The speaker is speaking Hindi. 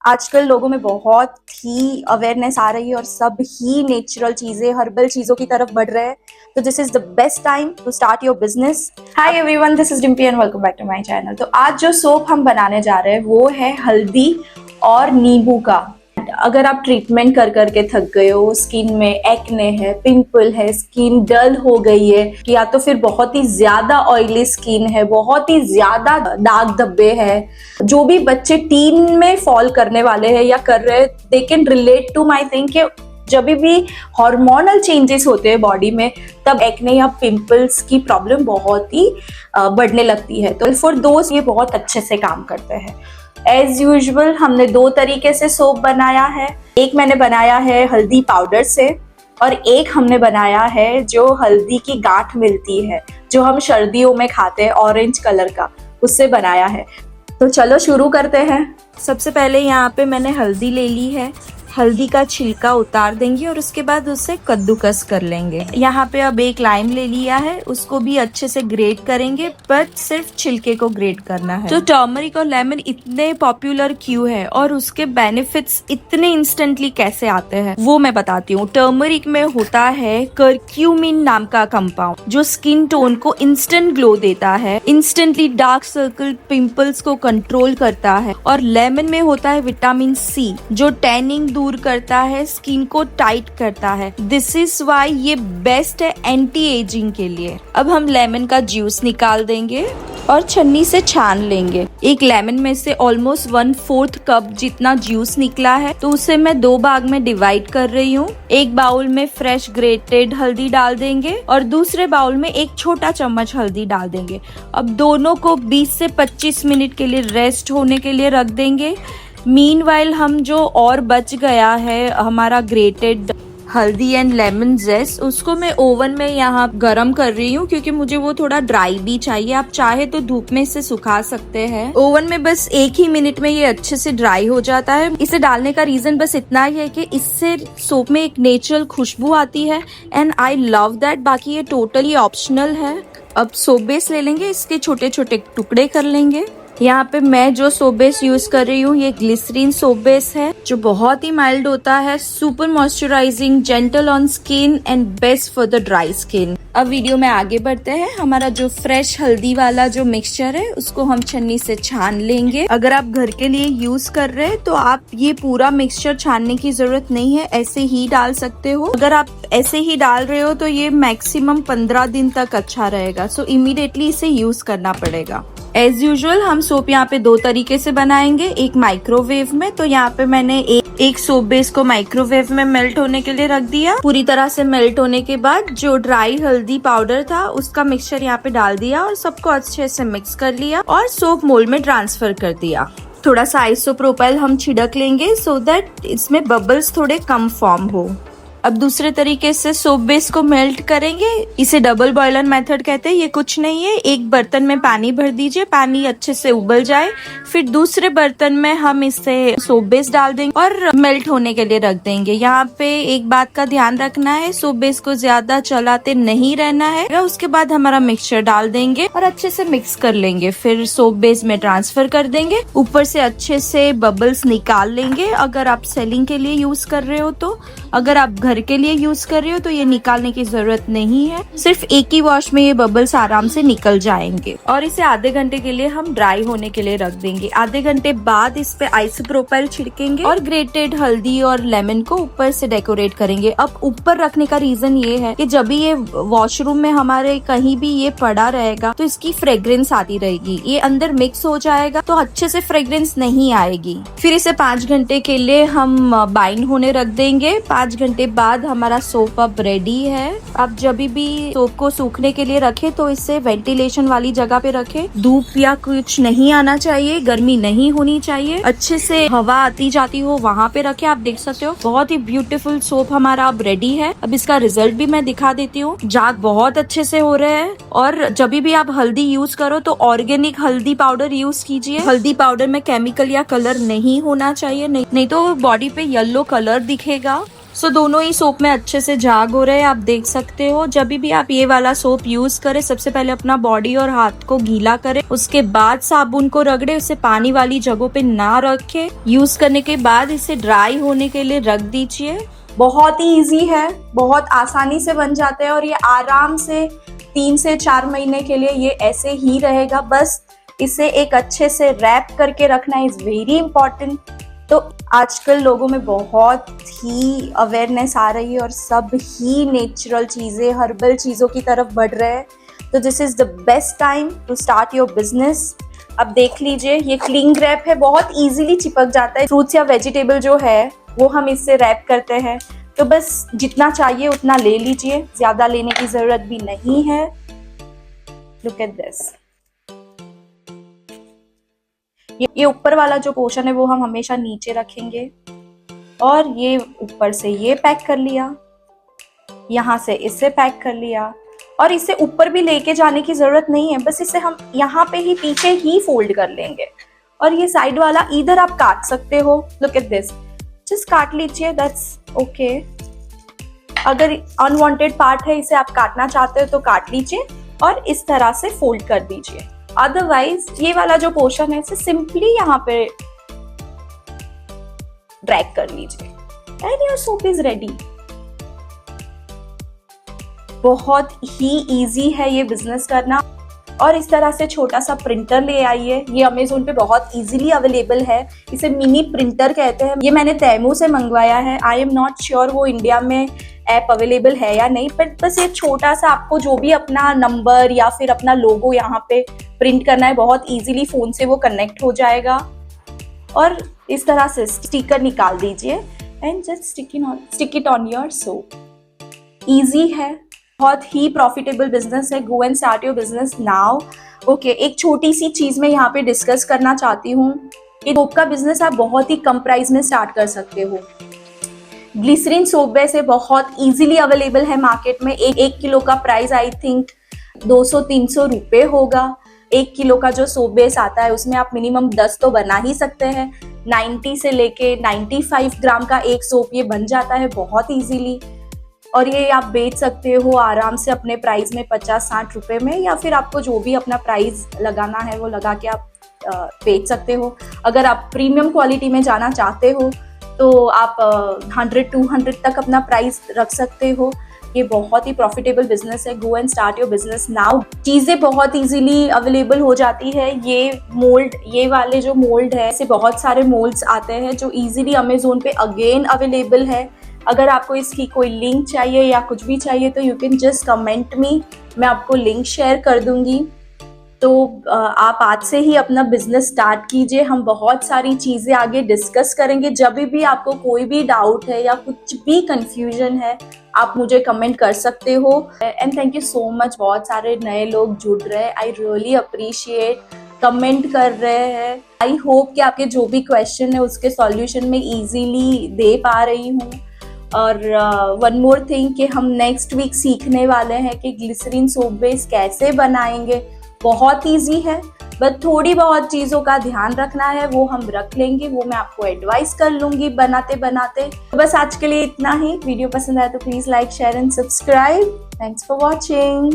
आजकल लोगों में बहुत ही अवेयरनेस आ रही है और सब ही नेचुरल चीजें, हर्बल चीजों की तरफ बढ़ रहे हैं। तो this is the best time to start your business. Hi everyone, this is Dimpy and welcome back to my channel. तो आज जो सोप हम बनाने जा रहे हैं वो है हल्दी और नींबू का। अगर आप ट्रीटमेंट कर करके थक गए हो, स्किन में एक्ने है, पिंपल है, स्किन डल हो गई है, या तो फिर बहुत ही ज्यादा ऑयली स्किन है, बहुत ही ज्यादा दाग धब्बे है, जो भी बच्चे टीन में फॉल करने वाले हैं या कर रहे हैं, they can relate to my think कि जब भी हार्मोनल चेंजेस होते हैं बॉडी में तब एक्ने या पिंपल्स की प्रॉब्लम बहुत ही बढ़ने लगती है। तो फॉर दोस्त ये बहुत अच्छे से काम करते हैं। एज यूजुअल हमने दो तरीके से सोप बनाया है। एक मैंने बनाया है हल्दी पाउडर से और एक हमने बनाया है जो हल्दी की गांठ मिलती है जो हम सर्दियों में खाते हैं, ऑरेंज कलर का, उससे बनाया है। तो चलो शुरू करते हैं। सबसे पहले यहाँ पे मैंने हल्दी ले ली है। हल्दी का छिलका उतार देंगे और उसके बाद उसे कद्दूकस कर लेंगे। यहाँ पे अब एक लाइम ले लिया है, उसको भी अच्छे से ग्रेट करेंगे, बट सिर्फ छिलके को ग्रेट करना है। तो टर्मरिक और लेमन इतने पॉपुलर क्यों है और उसके बेनिफिट्स इतने इंस्टेंटली कैसे आते हैं वो मैं बताती हूँ। टर्मरिक में होता है करक्यूमिन नाम का कंपाउंड जो स्किन टोन को इंस्टेंट ग्लो देता है, इंस्टेंटली डार्क सर्कल पिंपल्स को कंट्रोल करता है। और लेमन में होता है विटामिन सी जो टैनिंग दूर करता है, स्किन को टाइट करता है। दिस इज वाई ये बेस्ट है एंटी एजिंग के लिए। अब हम लेमन का जूस निकाल देंगे और छन्नी से छान लेंगे। एक लेमन में से ऑलमोस्ट 1/4 कप जितना जूस निकला है, तो उसे मैं 2 भाग में डिवाइड कर रही हूँ। एक बाउल में फ्रेश ग्रेटेड हल्दी डाल देंगे और दूसरे बाउल में एक छोटा चम्मच हल्दी डाल देंगे। अब दोनों को 20 से 25 मिनट के लिए रेस्ट होने के लिए रख देंगे। मीनवाइल हम जो और बच गया है हमारा ग्रेटेड हल्दी एंड लेमन जेस्ट, उसको मैं ओवन में यहाँ गरम कर रही हूँ क्योंकि मुझे वो थोड़ा ड्राई भी चाहिए। आप चाहे तो धूप में इसे सुखा सकते हैं। ओवन में बस 1 ही मिनट में ये अच्छे से ड्राई हो जाता है। इसे डालने का रीजन बस इतना ही है कि इससे सोप में एक नेचुरल खुशबू आती है एंड आई लव दैट। बाकी ये टोटली ऑप्शनल है। अब सोप बेस ले लेंगे, इसके छोटे छोटे टुकड़े कर लेंगे। यहाँ पे मैं जो सोप बेस यूज कर रही हूँ ये ग्लिसरीन सोप बेस है जो बहुत ही माइल्ड होता है, super moisturising, gentle on skin and best for the dry skin. अब वीडियो में आगे बढ़ते हैं। हमारा जो फ्रेश हल्दी वाला जो मिक्सचर है उसको हम छन्नी से छान लेंगे। अगर आप घर के लिए यूज कर रहे हैं तो आप ये पूरा मिक्सचर छानने की जरूरत नहीं है, ऐसे ही डाल सकते हो। अगर आप ऐसे ही डाल रहे हो तो ये मैक्सिमम 15 दिन तक अच्छा रहेगा। सो इमीडिएटली इसे यूज करना पड़ेगा। एज यूजुअल हम सोप यहाँ पे 2 तरीके से बनाएंगे। एक माइक्रोवेव में, तो यहाँ पे मैंने एक सोप बेस को माइक्रोवेव में मेल्ट होने के लिए रख दिया। पूरी तरह से मेल्ट होने के बाद जो ड्राई हल्दी पाउडर था उसका मिक्सचर यहाँ पे डाल दिया और सबको अच्छे से मिक्स कर लिया और सोप मोल्ड में ट्रांसफर कर दिया। थोड़ा सा आइसोप्रोपाइल हम छिड़क लेंगे सो दैट इसमें बबल्स थोड़े कम फॉर्म हो। अब दूसरे तरीके से सोप बेस को मेल्ट करेंगे। इसे डबल बॉयलर मेथड कहते हैं। ये कुछ नहीं है, एक बर्तन में पानी भर दीजिए, पानी अच्छे से उबल जाए, फिर दूसरे बर्तन में हम इसे सोप बेस डाल देंगे और मेल्ट होने के लिए रख देंगे। यहाँ पे एक बात का ध्यान रखना है, सोप बेस को ज्यादा चलाते नहीं रहना है। उसके बाद हमारा मिक्सचर डाल देंगे और अच्छे से मिक्स कर लेंगे, फिर सोप बेस में ट्रांसफर कर देंगे। ऊपर से अच्छे से बबल्स निकाल लेंगे अगर आप सेलिंग के लिए यूज कर रहे हो तो। अगर आप घर के लिए यूज कर रहे हो तो ये निकालने की जरूरत नहीं है, सिर्फ एक ही वॉश में ये बबल्स आराम से निकल जाएंगे। और इसे आधे घंटे के लिए हम ड्राई होने के लिए रख देंगे। आधे घंटे बाद इस पे आइसोप्रोपाइल छिड़केंगे और ग्रेटेड हल्दी और लेमन को ऊपर से डेकोरेट करेंगे। अब ऊपर रखने का रीजन ये है कि जब भी ये वॉशरूम में हमारे कहीं भी ये पड़ा रहेगा तो इसकी फ्रेग्रेंस आती रहेगी। ये अंदर मिक्स हो जाएगा तो अच्छे से फ्रेग्रेंस नहीं आएगी। फिर इसे 5 घंटे के लिए हम बाइंड होने रख देंगे। 5 घंटे बाद हमारा सोप अब रेडी है। आप जब भी सोप को सूखने के लिए रखे तो इसे वेंटिलेशन वाली जगह पे रखे। धूप या कुछ नहीं आना चाहिए, गर्मी नहीं होनी चाहिए, अच्छे से हवा आती जाती हो वहाँ पे रखे। आप देख सकते हो बहुत ही ब्यूटीफुल सोप हमारा अब रेडी है। अब इसका रिजल्ट भी मैं दिखा देती हूँ। जाग बहुत अच्छे से हो रहे हैं। और जब भी आप हल्दी यूज करो तो ऑर्गेनिक हल्दी पाउडर यूज कीजिए। हल्दी पाउडर में केमिकल या कलर नहीं होना चाहिए, नहीं तो बॉडी पे येलो कलर दिखेगा। सो दोनों ही सोप में अच्छे से झाग हो रहे हैं, आप देख सकते हो। जब भी आप ये वाला सोप यूज करें, सबसे पहले अपना बॉडी और हाथ को गीला करें, उसके बाद साबुन को रगड़े, उसे पानी वाली जगहों पे ना रखें। यूज करने के बाद इसे ड्राई होने के लिए रख दीजिए। बहुत ही इजी है, बहुत आसानी से बन जाते हैं और ये आराम से 3 से 4 महीने के लिए ये ऐसे ही रहेगा। बस इसे एक अच्छे से रैप करके रखना इज वेरी इंपॉर्टेंट। तो आजकल लोगों में बहुत ही अवेयरनेस आ रही है और सब ही नेचुरल चीज़ें, हर्बल चीज़ों की तरफ बढ़ रहे हैं। तो this is the best time to start your business. अब देख लीजिए, ये क्लिंग रैप है, बहुत इजीली चिपक जाता है। फ्रूट्स या वेजिटेबल जो है वो हम इससे रैप करते हैं। तो बस जितना चाहिए उतना ले लीजिए, ज़्यादा लेने की ज़रूरत भी नहीं है। Look at this. ये ऊपर वाला जो पोर्शन है वो हम हमेशा नीचे रखेंगे और ये ऊपर से ये पैक कर लिया, यहाँ से इसे पैक कर लिया और इसे ऊपर भी लेके जाने की जरूरत नहीं है। बस इसे हम यहाँ पे ही पीछे ही फोल्ड कर लेंगे और ये साइड वाला इधर आप काट सकते हो। लुक एट दिस, जस्ट काट लीजिए, दैट्स ओके। अगर अनवांटेड पार्ट है इसे आप काटना चाहते हो तो काट लीजिए और इस तरह से फोल्ड कर दीजिए। अदरवाइज ये वाला जो पोर्शन है इसे सिंपली यहाँ पे ड्रैग कर लीजिए and your soap is ready. बहुत ही इजी है ये बिजनेस करना। और इस तरह से छोटा सा प्रिंटर ले आइए, ये अमेजोन पे बहुत इजीली अवेलेबल है। इसे मिनी प्रिंटर कहते हैं। ये मैंने तैमू से मंगवाया है। आई एम नॉट श्योर वो इंडिया में ऐप अवेलेबल है या नहीं, पर बस ये छोटा सा आपको जो भी अपना नंबर या फिर अपना लोगो यहाँ पे प्रिंट करना है, बहुत इजीली फोन से वो कनेक्ट हो जाएगा। और इस तरह से स्टिकर निकाल दीजिए and just stick it on your soap. Easy है, बहुत ही प्रॉफिटेबल बिजनेस है। Go and start your business now. Okay, एक छोटी सी चीज मैं यहाँ पे डिस्कस करना चाहती हूँ कि सोप का बिजनेस आप बहुत ही कम प्राइस में स्टार्ट कर सकते हो। ग्लिसरीन सोप बेस है, बहुत इजीली अवेलेबल है मार्केट में। एक किलो का प्राइस आई थिंक 200-300 रुपये होगा। 1 किलो का जो सोप बेस आता है उसमें आप मिनिमम 10 तो बना ही सकते हैं। 90 से लेके 95 ग्राम का एक सोप ये बन जाता है बहुत इजीली। और ये आप बेच सकते हो आराम से अपने प्राइस में 50-60 रुपए में, या फिर आपको जो भी अपना प्राइस लगाना है वो लगा के आप बेच सकते हो। अगर आप प्रीमियम क्वालिटी में जाना चाहते हो तो आप 100-200 तक अपना प्राइस रख सकते हो। ये बहुत ही प्रॉफिटेबल बिजनेस है। Go and start your business now. चीज़ें बहुत इजीली अवेलेबल हो जाती है। ये वाले जो मोल्ड है, ऐसे बहुत सारे मोल्ड्स आते हैं जो इजीली अमेजोन पे अगेन अवेलेबल है। अगर आपको इसकी कोई लिंक चाहिए या कुछ भी चाहिए तो you can just comment me, मैं आपको लिंक शेयर कर दूंगी। तो आप आज से ही अपना बिजनेस स्टार्ट कीजिए। हम बहुत सारी चीज़ें आगे डिस्कस करेंगे। जब भी आपको कोई भी डाउट है या कुछ भी कंफ्यूजन है, आप मुझे कमेंट कर सकते हो। And thank you so much, बहुत सारे नए लोग जुड़ रहे हैं। आई रियली अप्रिशिएट, कमेंट कर रहे हैं। आई होप कि आपके जो भी क्वेश्चन है उसके सॉल्यूशन में इजीली दे पा रही हूँ। और वन मोर थिंग कि हम नेक्स्ट वीक सीखने वाले हैं कि ग्लिसरीन सोप बेस कैसे बनाएंगे। बहुत इजी है, बस थोड़ी बहुत चीज़ों का ध्यान रखना है, वो हम रख लेंगे। वो मैं आपको एडवाइस कर लूँगी बनाते बनाते। बस आज के लिए इतना ही। वीडियो पसंद आया तो please like, share and subscribe. Thanks for watching.